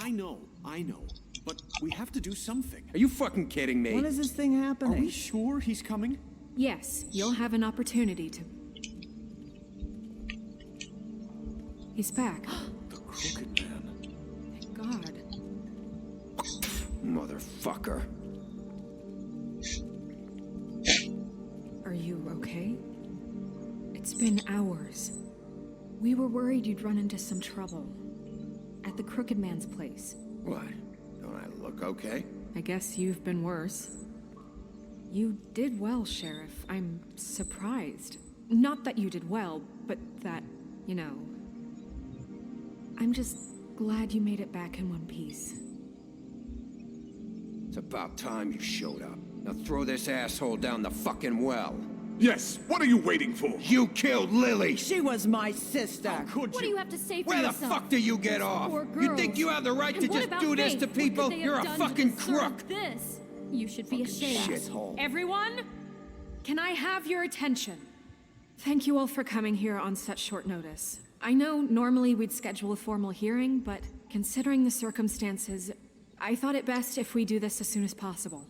I know. But we have to do something. Are you fucking kidding me? When is this thing happening? Are we sure he's coming? Yes, you'll have an opportunity to... He's back. The Crooked Man. Thank God. Motherfucker. Are you okay? It's been hours. We were worried you'd run into some trouble. At the Crooked Man's place. What? Don't I look okay? I guess you've been worse. You did well, Sheriff. I'm surprised. Not that you did well, but that, you know... I'm just glad you made it back in one piece. It's about time you showed up. Now throw this asshole down the fucking well. Yes, what are you waiting for? You killed Lily! She was my sister. Could What do you have to say for Where the yourself? fuck do you get off? Poor You girls. think you have the right And to what just about do this Faith? to What could people? they have You're a done to fucking deserve crook! This. You should be ashamed. Shithole. Everyone, can I have your attention? Thank you all for coming here on such short notice. I know normally we'd schedule a formal hearing, but considering the circumstances, I thought it best if we do this as soon as possible.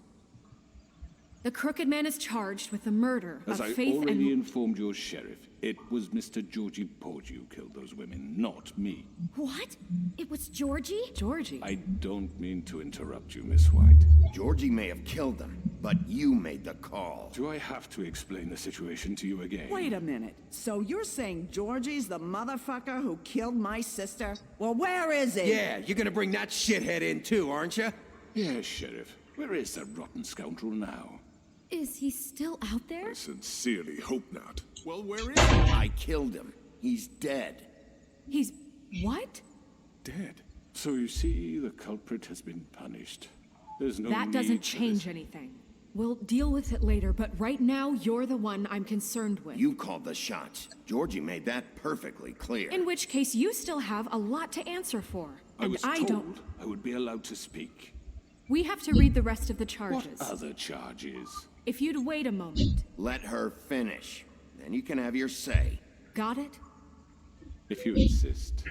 The Crooked Man is charged with the murder As of I Faith already and... informed your sheriff, it was Mr. Georgie Porgy who killed those women, not me. What? It was Georgie? Georgie. I don't mean to interrupt you, Miss White. Georgie may have killed them, but you made the call. Do I have to explain the situation to you again? Wait a minute. So you're saying Georgie's the motherfucker who killed my sister? Well, where is he? Yeah, you're gonna bring that shithead in too, aren't you? Yes, Sheriff. Where is that rotten scoundrel now? Is he still out there? I sincerely hope not. Well, where is he? I killed him. He's dead. He's... what? Dead. So you see, the culprit has been punished. There's no That need doesn't for change this. anything. We'll deal with it later, but right now, you're the one I'm concerned with. You called the shots. Georgie made that perfectly clear. In which case, you still have a lot to answer for. I And was I told don't... I would be allowed to speak. We have to read the rest of the What charges. other charges? If you'd wait a moment. Let her finish. Then you can have your say. Got it? If you insist.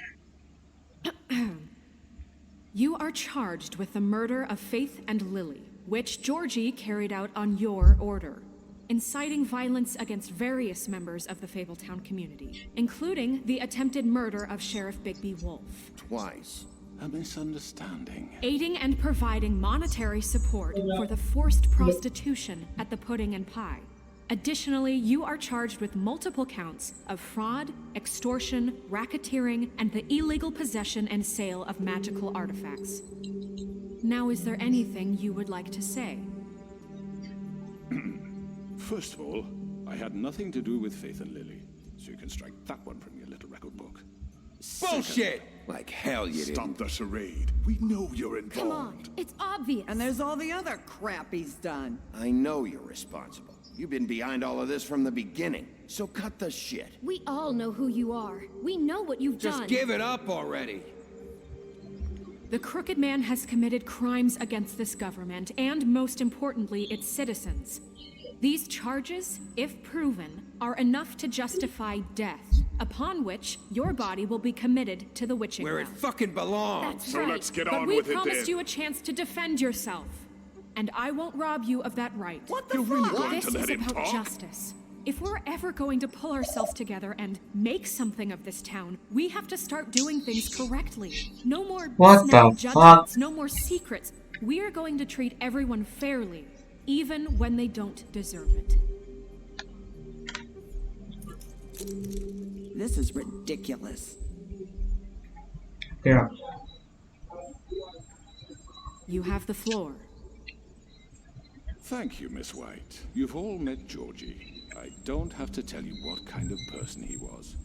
You are charged with the murder of Faith and Lily, which Georgie carried out on your order, inciting violence against various members of the Fabletown community, including the attempted murder of Sheriff Bigby Wolf. Twice. A misunderstanding. Aiding and providing monetary support for the forced prostitution at the Pudding and Pie. Additionally, you are charged with multiple counts of fraud, extortion, racketeering, and the illegal possession and sale of magical artifacts. Now, is there anything you would like to say? First of all, I had nothing to do with Faith and Lily, so you can strike that one from your little record book. Bullshit! Like hell you Stop didn't. the charade. We know you're involved. Come on, it's obvious. And there's all the other crap he's done. I know you're responsible. You've been behind all of this from the beginning. So cut the shit. We all know who you are. We know what you've Just done. give it up already. The Crooked Man has committed crimes against this government and, most importantly, its citizens. These charges, if proven, are enough to justify death, upon which your body will be committed to the witching Where it well. fucking belongs. That's So right. let's get But on we with it promised then. you a chance to defend yourself, and I won't rob you of that right. What the You're really fuck? going This to let is him about talk? justice. If we're ever going to pull ourselves together and make something of this town, we have to start doing things correctly. No more What snap the judgments, no more secrets. We are going to treat everyone fairly, even when they don't deserve it. This is ridiculous. Yeah. You have the floor. Thank you, Miss White. You've all met Georgie. I don't have to tell you what kind of person he was.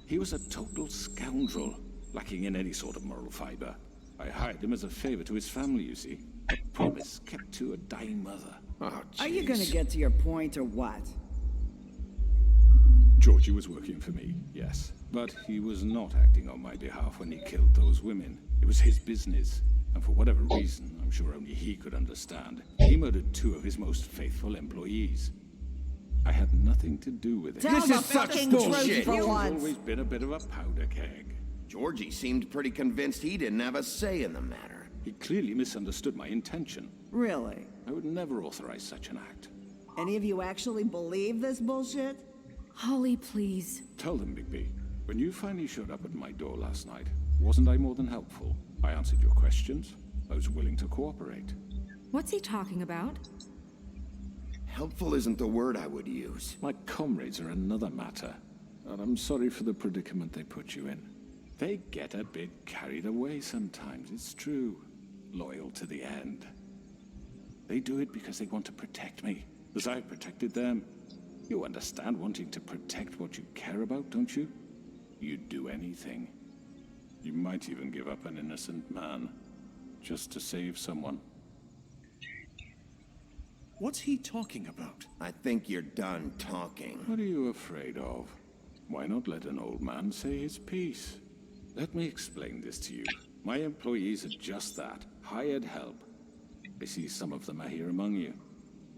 He was a total scoundrel, lacking in any sort of moral fiber. I hired him as a favor to his family, you see. A promise kept to a dying mother. Oh, Are you gonna jeez. get to your point or what? Georgie was working for me, yes. But he was not acting on my behalf when he killed those women. It was his business. And for whatever reason, I'm sure only he could understand, he murdered 2 of his most faithful employees. I had nothing to do with it. Tell This the is such fucking bullshit. truth for He's once. always been a bit of a powder keg. Georgie seemed pretty convinced he didn't have a say in the matter. He clearly misunderstood my intention. Really? I would never authorize such an act. Any of you actually believe this bullshit? Holly, please. Tell them, Bigby. When you finally showed up at my door last night, wasn't I more than helpful? I answered your questions. I was willing to cooperate. What's he talking about? Helpful isn't the word I would use. My comrades are another matter, and I'm sorry for the predicament they put you in. They get a bit carried away sometimes, it's true. Loyal to the end. They do it because they want to protect me, as I protected them. You understand wanting to protect what you care about, don't you? You'd do anything. You might even give up an innocent man, just to save someone. What's he talking about? I think you're done talking. What are you afraid of? Why not let an old man say his piece? Let me explain this to you. My employees are just that, hired help. I see some of them are here among you.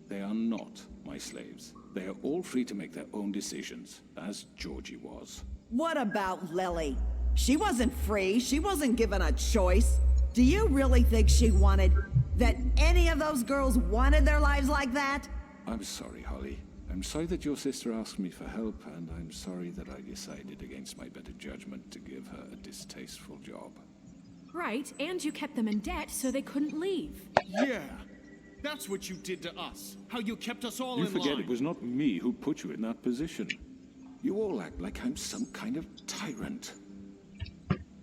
They are not my slaves. They are all free to make their own decisions, as Georgie was. What about Lily? She wasn't free. She wasn't given a choice. Do you really think she wanted... that any of those girls wanted their lives like that? I'm sorry, Holly. I'm sorry that your sister asked me for help, and I'm sorry that I decided against my better judgment to give her a distasteful job. Right, and you kept them in debt so they couldn't leave. Yeah, that's what you did to us. How you kept us all You in forget line. it was not me who put you in that position. You all act like I'm some kind of tyrant.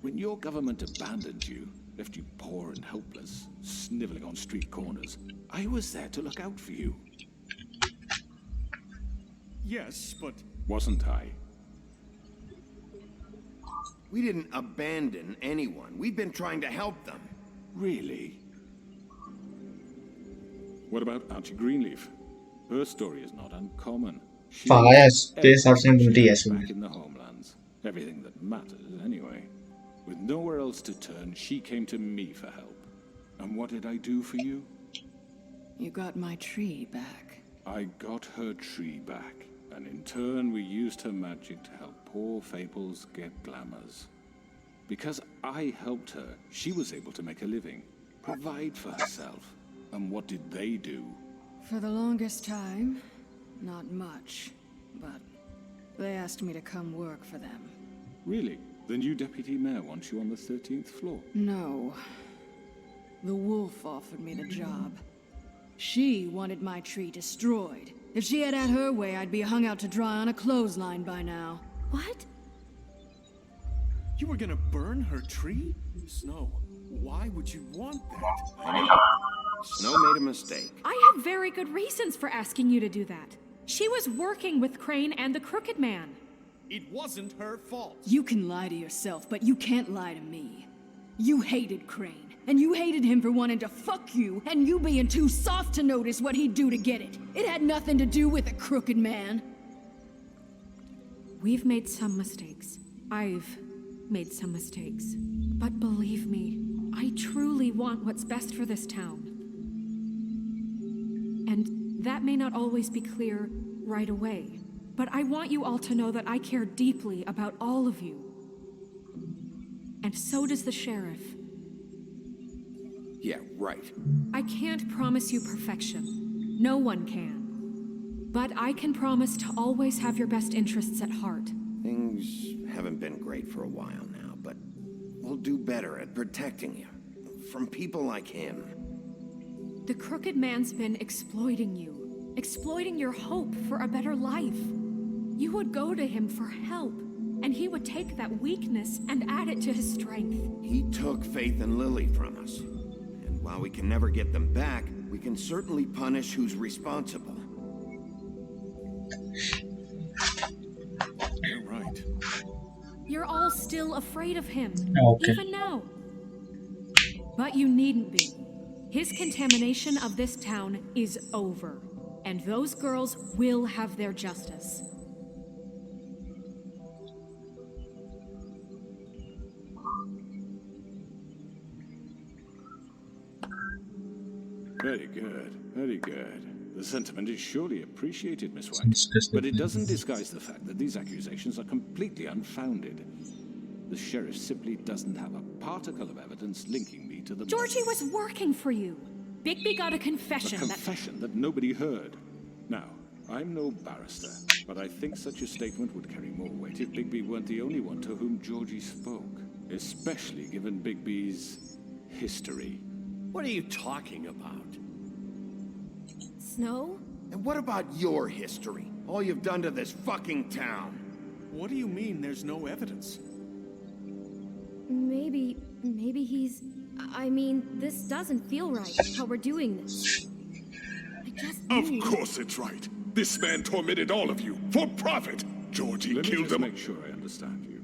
When your government abandoned you, left you poor and helpless, sniveling on street corners, I was there to look out for you. Yes, but Wasn't I? We didn't abandon anyone. We've been trying to help them. Really? What about Auntie Greenleaf? Her story is not uncommon. She Fires, was this option everything will be as back in the homelands. Everything that matters, anyway. With nowhere else to turn, she came to me for help. And what did I do for you? You got my tree back. I got her tree back, and in turn we used her magic to help poor Fables get glamours. Because I helped her, she was able to make a living, provide for herself. And what did they do? For the longest time, not much, but they asked me to come work for them. Really? The new deputy mayor wants you on the 13th floor? No. The wolf offered me the job. She wanted my tree destroyed. If she had her way, I'd be hung out to dry on a clothesline by now. What? you were gonna burn her tree? Snow, why would you want that? Snow made a mistake. I have very good reasons for asking you to do that. She was working with Crane and the Crooked Man. It wasn't her fault. You can lie to yourself, but you can't lie to me. You hated Crane, and you hated him for wanting to fuck you, and you being too soft to notice what he'd do to get it. It had nothing to do with the Crooked Man. We've made some mistakes. I've made some mistakes. But believe me, I truly want what's best for this town. And that may not always be clear right away, but I want you all to know that I care deeply about all of you. And so does the sheriff. Yeah, right. I can't promise you perfection. No one can. But I can promise to always have your best interests at heart. Things haven't been great for a while now, but we'll do better at protecting you. From people like him. The Crooked Man's been exploiting you. Exploiting your hope for a better life. You would go to him for help, and he would take that weakness and add it to his strength. He took Faith and Lily from us. And while we can never get them back, we can certainly punish who's responsible. You're right. You're all still afraid of him, Okay. even now. But you needn't be. His contamination of this town is over, and those girls will have their justice. Very good, very good. The sentiment is surely appreciated, Miss White. Disgusting. But it doesn't disguise the fact that these accusations are completely unfounded. The sheriff simply doesn't have a particle of evidence linking me to the Georgie murder. was working for you. Bigby got a confession A confession that nobody heard. Now, I'm no barrister, but I think such a statement would carry more weight if Bigby weren't the only one to whom Georgie spoke, especially given Bigby's history. What are you talking about? Snow? And what about your history? All you've done to this fucking town? What do you mean there's no evidence? Maybe he's... I mean, this doesn't feel right, how we're doing this. I just Of knew. course it's right. This man tormented all of you for profit. Georgie Let me killed just them. make sure I understand you.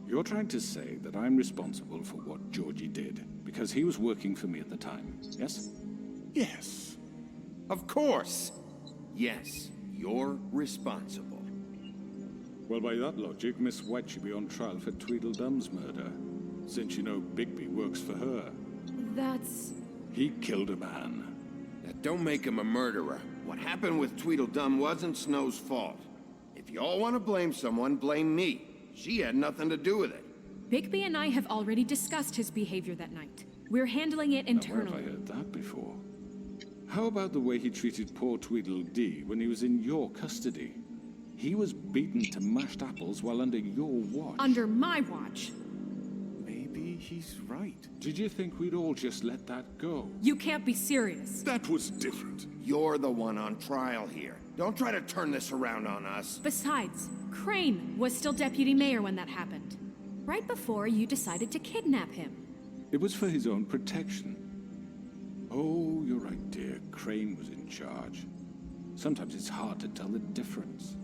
You're trying to say that I'm responsible for what Georgie did because he was working for me at the time, yes? Yes. Of course. Yes, you're responsible. Well, by that logic, Miss White should be on trial for Tweedledum's murder, since you know Bigby works for her. That's... He killed a man. That don't make him a murderer. What happened with Tweedledum wasn't Snow's fault. If you all want to blame someone, blame me. She had nothing to do with it. Bigby and I have already discussed his behavior that night. We're handling it Now, where have internally. I heard that before? How about the way he treated poor Tweedledee when he was in your custody? He was beaten to mashed apples while under your watch. Under my watch. Maybe he's right. Did you think we'd all just let that go? You can't be serious. That was different. You're the one on trial here. Don't try to turn this around on us. Besides, Crane was still deputy mayor when that happened. Right before you decided to kidnap him. It was for his own protection. Oh, you're right, dear. Crane was in charge. Sometimes it's hard to tell the difference.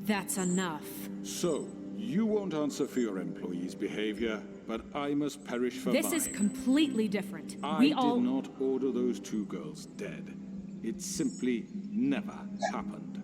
That's enough. So, you won't answer for your employees' behavior, but I must perish for This mine. is completely different. I We did all... not order those two girls dead. It simply never happened.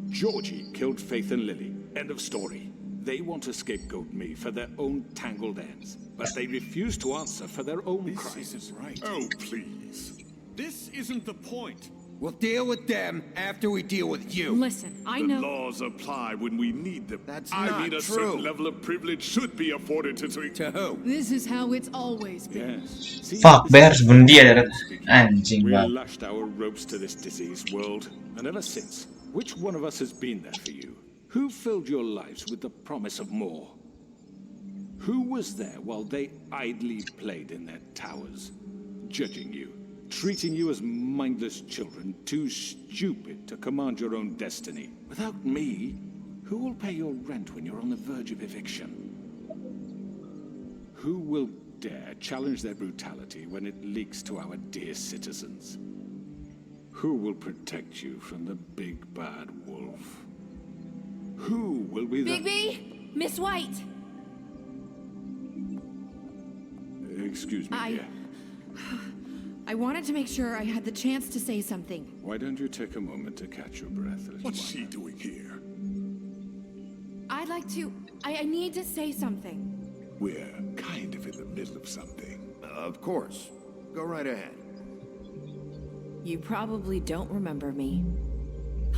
Georgie killed Faith and Lily. End of story. They want to scapegoat me for their own tangled ends, but they refuse to answer for their own This crimes. isn't right. Oh, please. This isn't the point. We'll deal with them after we deal with you. Listen, I The know... laws apply when we need them. That's I not mean, a true. certain level of privilege should be afforded to... To who? This is how it's always been. Yes. See, Fuck, this bayar is sebelum dia how darat. I'm speaking. Anjing We banget. lashed our ropes to this diseased world, and ever since, which one of us has been there for you? Who filled your lives with the promise of more? Who was there while they idly played in their towers, judging you, treating you as mindless children, too stupid to command your own destiny? Without me, who will pay your rent when you're on the verge of eviction? Who will dare challenge their brutality when it leaks to our dear citizens? Who will protect you from the big bad wolf? Who will be the... Bigby! Miss White! Excuse me, dear. I wanted to make sure I had the chance to say something. Why don't you take a moment to catch your breath, little What's one? she doing here? I'd like to... I need to say something. We're kind of in the middle of something. Of course. Go right ahead. You probably don't remember me.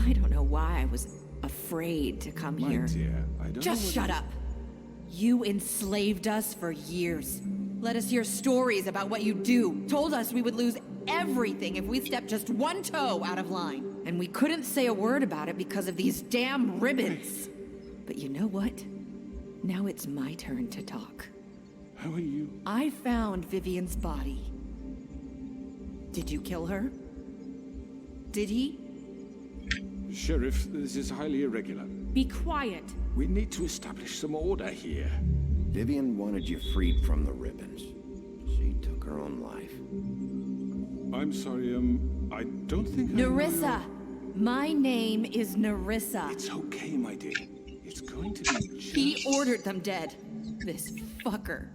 I don't know why I was afraid to come My here. dear, I don't know Just what shut you- up. You enslaved us for years. Let us hear stories about what you do. Told us we would lose everything if we stepped just one toe out of line. And we couldn't say a word about it because of these damn ribbons. But you know what? Now it's my turn to talk. How are you? I found Vivian's body. Did you kill her? Did he? Sheriff, this is highly irregular. Be quiet. We need to establish some order here. Vivian wanted you freed from the ribbons. She took her own life. I'm sorry, I don't think Nerissa! My name is Nerissa. It's okay, my dear. It's going to be just... He ordered them dead. This fucker.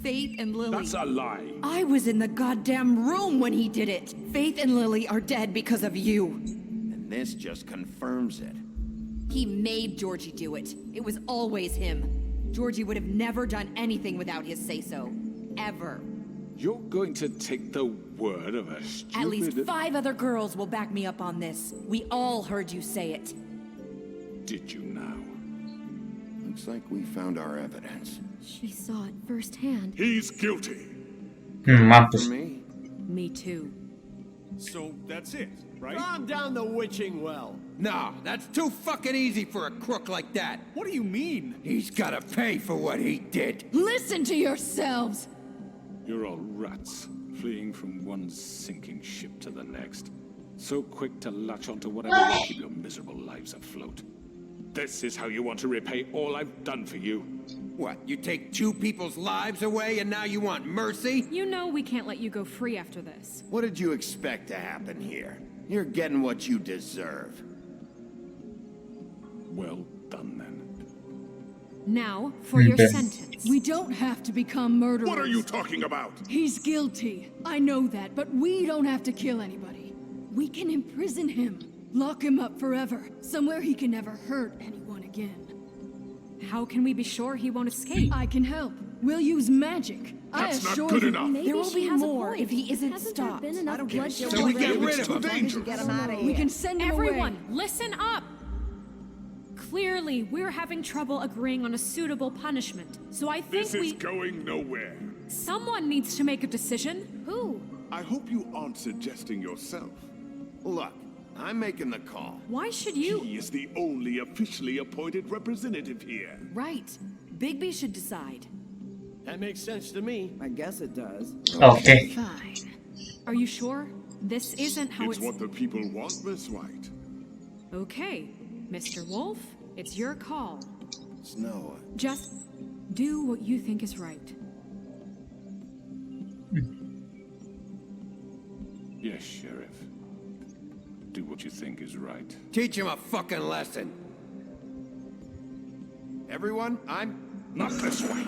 Faith and Lily. That's a lie. I was in the goddamn room when he did it. Faith and Lily are dead because of you. And this just confirms it. He made Georgie do it. It was always him. Georgie would have never done anything without his say-so. Ever. You're going to take the word of a stupid... At least 5 other girls will back me up on this. We all heard you say it. Did you now? Looks like we found our evidence. She saw it firsthand. He's guilty. For Mampus. me? Me too. So that's it, right? Calm down the witching well. Nah, that's too fucking easy for a crook like that. What do you mean? He's gotta pay for what he did. Listen to yourselves! You're all rats, fleeing from one sinking ship to the next. So quick to latch onto whatever will keep your miserable lives afloat. This is how you want to repay all I've done for you? What, you take two people's lives away and now you want mercy? You know we can't let you go free after this. What did you expect to happen here? You're getting what you deserve. Well done, then. Now, for your sentence. We don't have to become murderers. What are you talking about? He's guilty. I know that, but we don't have to kill anybody. We can imprison him. Lock him up forever. Somewhere he can never hurt anyone again. How can we be sure he won't escape? I can help. We'll use magic. That's I not assure good you. enough. Maybe There will she be has a more point. if he isn't Hasn't stopped. there been enough bloodshed So we get already? rid of him. As long as you get him out of here. We can send him Everyone, away. listen up! Clearly, we're having trouble agreeing on a suitable punishment. So I think This is going nowhere. someone needs to make a decision. Who? I hope you aren't suggesting yourself. Look, I'm making the call. Why should you? He is the only officially appointed representative here. Right. Bigby should decide. That makes sense to me. I guess it does. Okay. Fine. Are you sure? This isn't how It's what the people want, Miss White. Okay, Mr. Wolf, it's your call. Snow, Just do what you think is right. Yes, Sheriff. Do what you think is right. teach him a fucking lesson. Everyone, Not this way.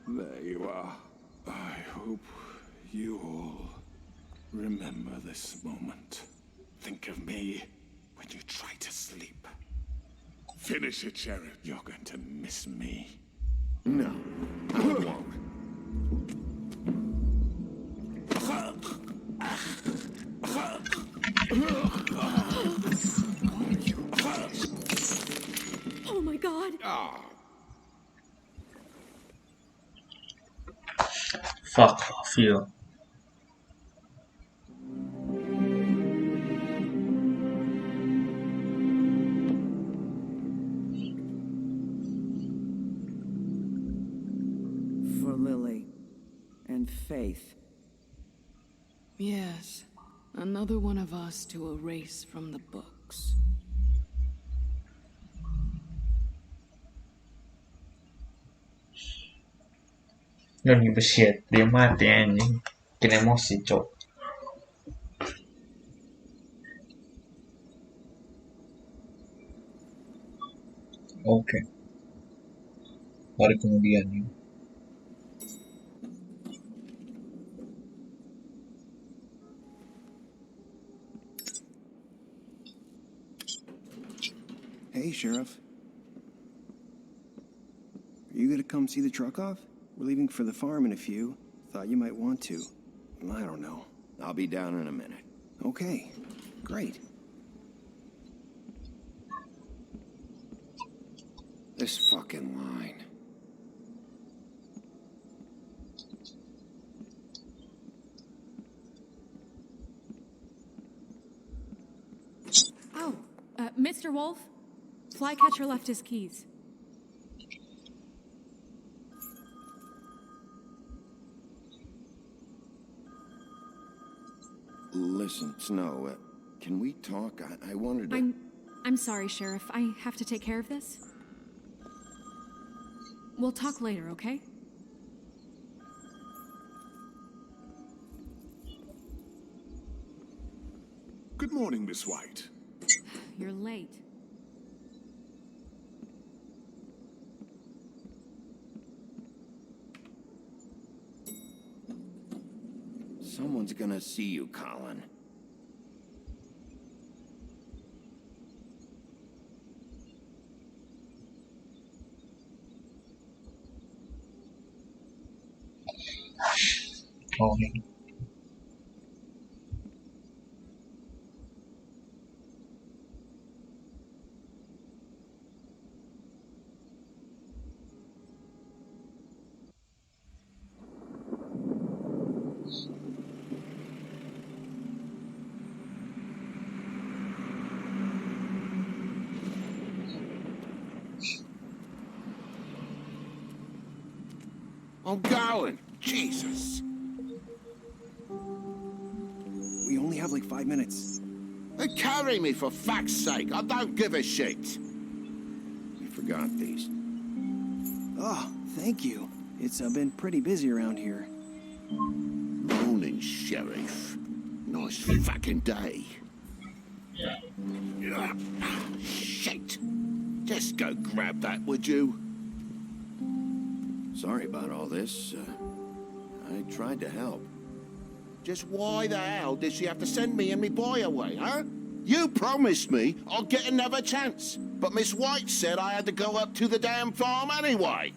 There you are. I hope you all remember this moment. Think of me when you try to sleep. Finish it, Sheriff. You're going to miss me. no, I won't. Oh my god. Fuck off you. For Lily and Faith. Yes. Another one of us to erase from the books. Gue nih bersiat dia mati anjing. Bikin emosi cok. Oke. Baru kemudian ini. Hey, Sheriff. Are you gonna come see the truck off? We're leaving for the farm in a few. Thought you might want to. I don't know. I'll be down in a minute. Okay, great. This fucking line. Oh, Mr. Wolf, Flycatcher left his keys. Listen, Snow, can we talk? I wanted to... I'm sorry, Sheriff. I have to take care of this. We'll talk later, okay? Good morning, Miss White. You're late. Someone's gonna see you, Colin. โอเค I'm going. Jesus. We only have like 5 minutes. They carry me for fuck's sake. I don't give a shit. You forgot these. Oh, thank you. It's been pretty busy around here. Morning, Sheriff. Nice fucking day. Shit. Just go grab that, would you? Sorry about all this. I tried to help. Just why the hell did she have to send me and me boy away, huh? You promised me I'll get another chance, but Miss White said I had to go up to the damn farm anyway.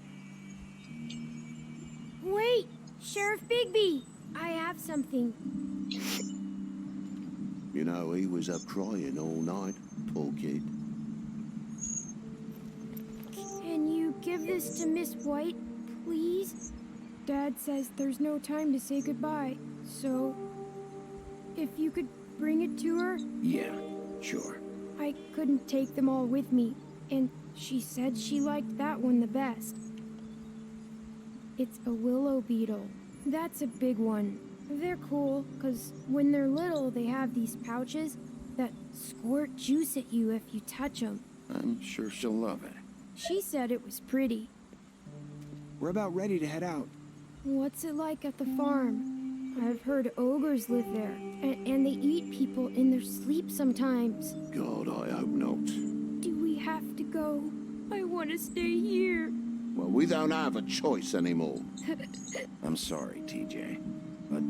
Wait, Sheriff Bigby, I have something. You know, he was up crying all night, poor kid. Can you give this to Miss White, please? Dad says there's no time to say goodbye, so if you could bring it to her? Yeah, sure. I couldn't take them all with me, and she said she liked that one the best. It's a willow beetle. That's a big one. They're cool, because when they're little, they have these pouches that squirt juice at you if you touch them. I'm sure she'll love it. She said it was pretty. We're about ready to head out. What's it like at the farm? I've heard ogres live there, and they eat people in their sleep sometimes. God, I hope not. Do we have to go? I want to stay here. Well, we don't have a choice anymore. I'm sorry, TJ. But,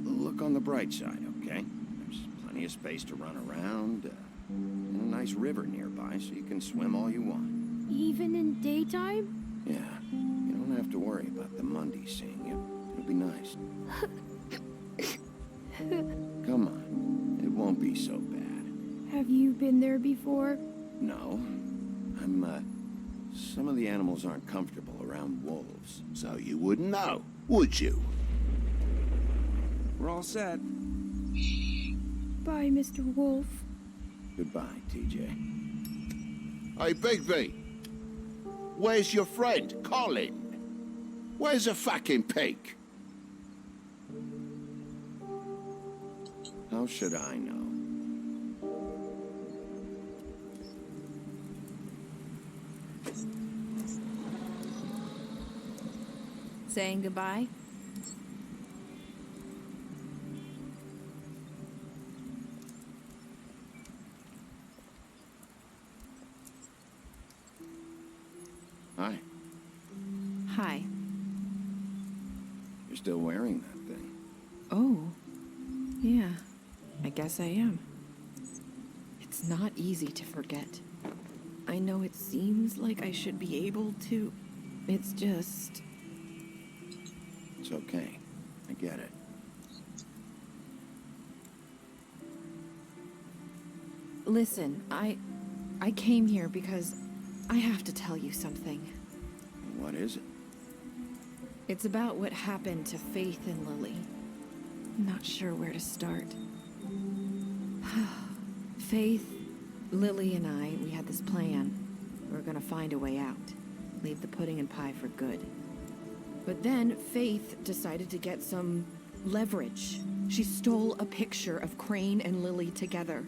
look on the bright side, okay? There's plenty of space to run around, and a nice river nearby so you can swim all you want. Even in daytime? Yeah, you don't have to worry about the Monday seeing you. It'll be nice. Come on, it won't be so bad. Have you been there before? No. Some of the animals aren't comfortable around wolves. So you wouldn't know, would you? We're all set. Bye, Mr. Wolf. Goodbye, TJ. Hey, Bigby. Where's your friend, Colin? Where's the fucking pig? How should I know? Saying goodbye? Hi. Hi. You're still wearing that thing. Oh, yeah, I guess I am. It's not easy to forget. I know it seems like I should be able to. It's just... It's okay. I get it. Listen, I came here because I have to tell you something. What is it? It's about what happened to Faith and Lily. I'm not sure where to start. Faith, Lily, and I, we had this plan. We were gonna find a way out. Leave the pudding and pie for good. But then Faith decided to get some leverage. She stole a picture of Crane and Lily together.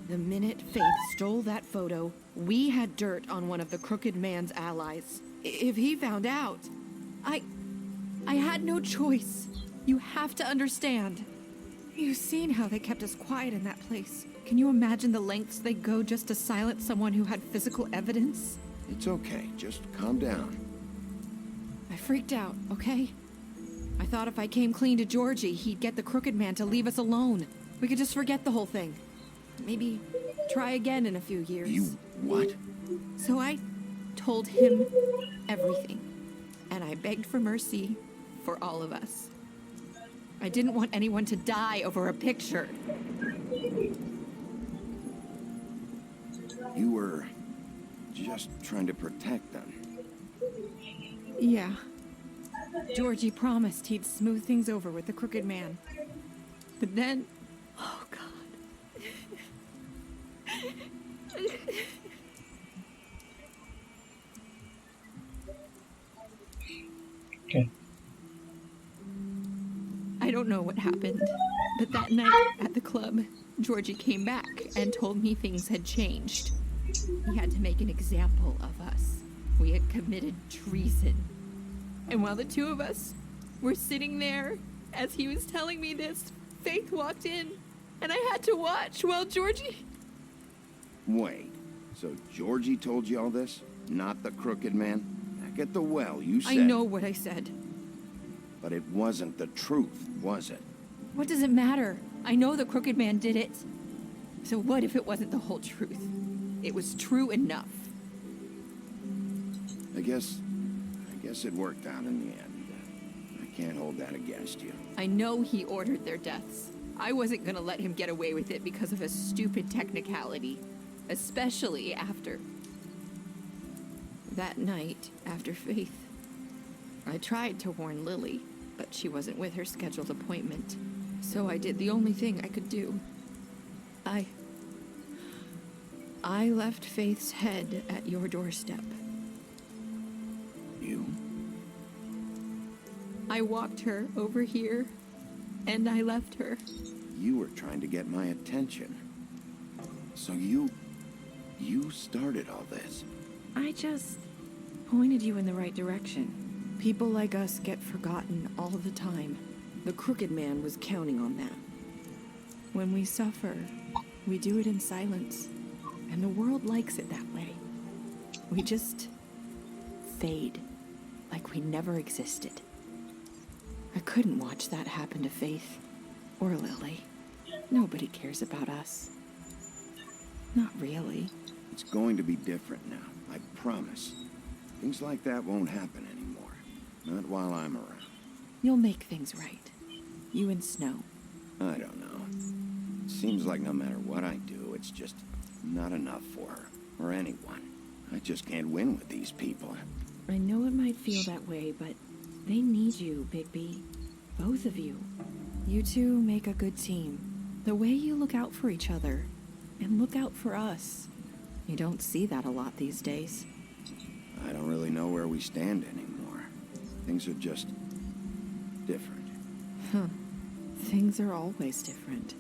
The minute Faith stole that photo, we had dirt on one of the crooked man's allies. If he found out, I had no choice. You have to understand. You've seen how they kept us quiet in that place. Can you imagine the lengths they go just to silence someone who had physical evidence? It's okay. Just calm down. I freaked out, okay? I thought if I came clean to Georgie, he'd get the crooked man to leave us alone. We could just forget the whole thing. Maybe try again in a few years. You what? So I told him everything. And I begged for mercy for all of us. I didn't want anyone to die over a picture. You were just trying to protect them. Yeah. Georgie promised he'd smooth things over with the crooked man. But then... Oh, God. Okay. I don't know what happened, but that night at the club, Georgie came back and told me things had changed. He had to make an example of us. We had committed treason. And while the two of us were sitting there, as he was telling me this, Faith walked in, and I had to watch while Georgie... Wait, so Georgie told you all this? Not the crooked man? Back at the well, you said... I know what I said. But it wasn't the truth, was it? What does it matter? I know the crooked man did it. So what if it wasn't the whole truth? It was true enough. I guess it worked out in the end. I can't hold that against you. I know he ordered their deaths. I wasn't gonna let him get away with it because of a stupid technicality. Especially after... that night, after Faith. I tried to warn Lily, but she wasn't with her scheduled appointment. So I did the only thing I could do. I left Faith's head at your doorstep. You? I walked her over here, and I left her. You were trying to get my attention. So you started all this. I just pointed you in the right direction. People like us get forgotten all the time. The crooked man was counting on that. When we suffer, we do it in silence. And the world likes it that way. We just fade, like we never existed. I couldn't watch that happen to Faith or Lily. Nobody cares about us. Not really. It's going to be different now, I promise. Things like that won't happen anymore. Not while I'm around. You'll make things right. You and Snow. I don't know. It seems like no matter what I do, it's just not enough for her, or anyone. I just can't win with these people. I know it might feel that way, but they need you, Bigby. Both of you. You two make a good team. The way you look out for each other, and look out for us. You don't see that a lot these days. I don't really know where we stand anymore. Things are just different. Huh. Things are always different.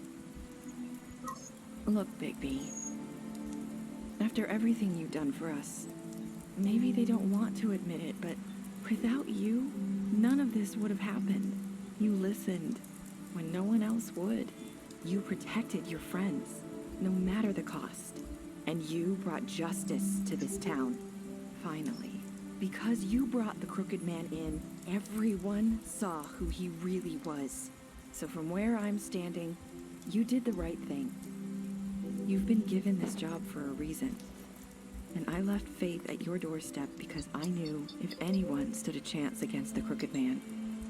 Look, Bigby. After everything you've done for us, maybe they don't want to admit it, but without you, none of this would have happened. You listened when no one else would. You protected your friends, no matter the cost. And you brought justice to this town. Finally. Because you brought the crooked man in, everyone saw who he really was. So from where I'm standing, you did the right thing. You've been given this job for a reason. And I left Faith at your doorstep because I knew if anyone stood a chance against the crooked man,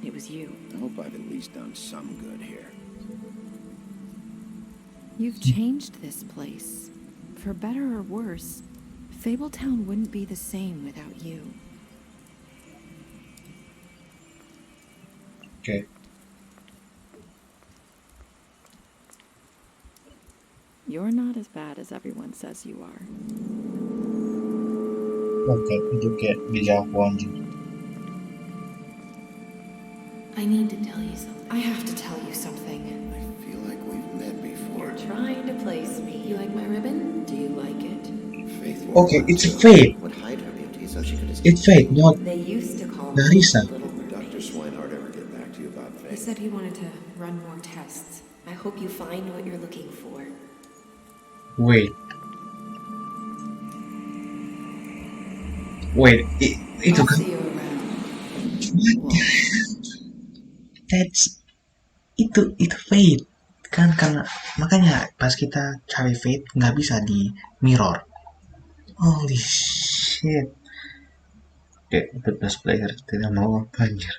it was you. I hope I've at least done some good here. You've changed this place. For better or worse, Fabletown wouldn't be the same without you. Okay. You're not as bad as everyone says you are. Oke, juga dijawab Wanju. I need to tell you something. I have to tell you something. I feel like we've met before. You're trying to place me. You like my ribbon? Do you like it? Faith Okay, it's Faith. Would hide her beauty so she could escape. It's Faith, not They used to call Larissa. me Little Mermaid. Dr. Swinehart ever get back to you about He Faith? said he wanted to run more tests. I hope you find what you're looking for. Wait, itu I'll kan? see you around. That's itu Faith kan, karena makanya pas kita cari Faith nggak bisa di mirror. Holy shit. Oke, 14 player tidak mau apa anjir.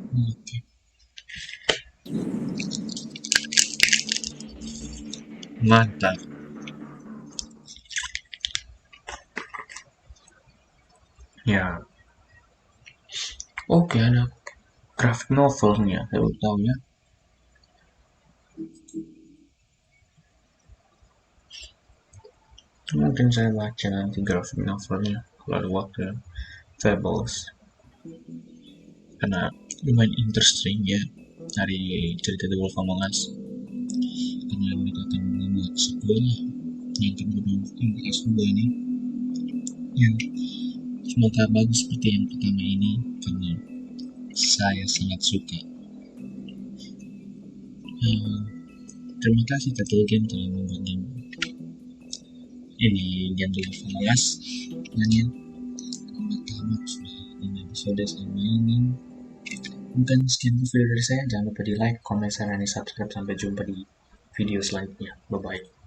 Oke. Mantap. Ya. Oke, ada graphic novelnya, saya baru tahu ya. Mungkin saya baca nanti graphic novelnya kalau ada waktu ya. Fables. Karena lumayan interesting ya dari cerita The Wolf Among Us. Karena mereka akan membuat sequel yang kedua ini yang semoga bagus seperti yang pertama ini karena saya sangat suka. Terima kasih Turtle Game telah membuat game ini game The Wolf Among Us. Dan ya, tamat sudah 5 episode saya mainin. Mungkin sekian video dari saya. Jangan lupa di like, comment, share, dan subscribe. Sampai jumpa di video selanjutnya. Bye bye.